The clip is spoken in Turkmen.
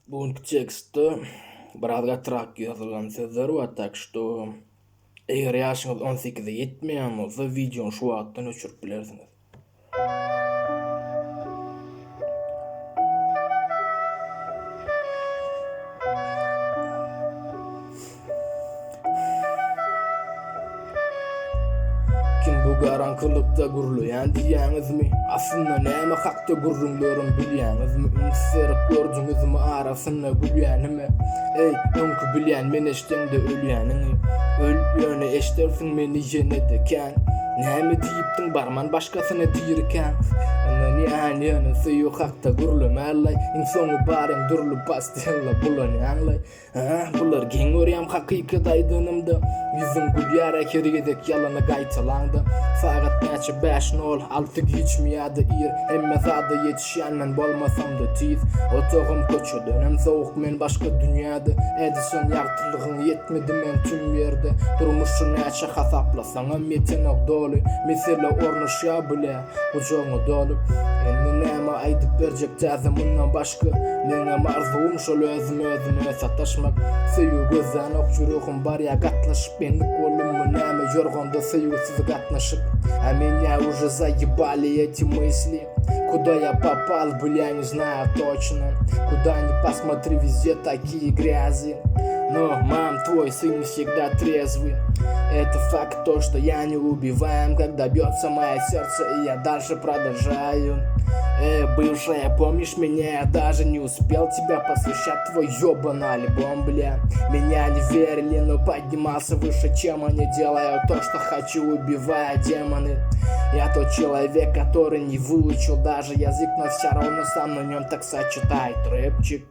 Bugun tekstde biraz gatrak ýazylgan sözler bar, tak što eger ýaşyňyz 18-e ýetmeýän bolsa, videony şu wagtdan öçürip bilersiňiz. Kim bu garankylykda gürleýän diýäňizmi? Aslynda näme hakda gürrüňlerin bilýäňizmi? Ünsürip gördüňizmi arasynda gülýänimi? Ey, öňkü bilýän men eşdeňde ölýäniňi. Ölýäni eşdersiň meni ýene-de Näme diýipdiň barman başgasyna diýirken? Anany ýany söýü hakda gürlemällay, insany barem durly pastylla bulany anlay. Bular geň görýän hakykat aýdynymda, ýüzüň gülýär äkergedek ýalany gaýtalandy. Sagat näçe 5:06 geçmýärdi ir, emme zada ýetişýänmen bolmasam-da tiz. Otogum köçeden hem sowuk men başga dünýäde, edison ýagtyrlygyň ýetmedi men tüm ýerde. Durmuşy näçe hasaplasaňam ýetenek doly, mesele ornaşýa bile, ujoňy dolup. Endi näme aýdyp berjek täze mundan başga? Meňe marzum şol özüme sataşmak. Söýü gözden okjurugym bar ýa gatlaşyp benlik bolummy näme ýorgonda söýgüsiz gatnaşyp. А меня уже заебали эти мысли. Куда я попал, бля, не знаю точно. Куда ни посмотри, везде такие грязи. Но, мам, твой сын всегда трезвый. Это факт, то, что я не убиваем, когда бьется мое сердце, и я дальше продолжаю. Бывшая, помнишь меня? Я даже не успел тебя посвящать твой ёбаный альбом, бля. Меня не верили, но поднимался выше, чем они. Делаю то, что хочу, убивая демоны. Я тот человек, который не выучил даже язык, но все равно сам на нем так сочетает рэпчик.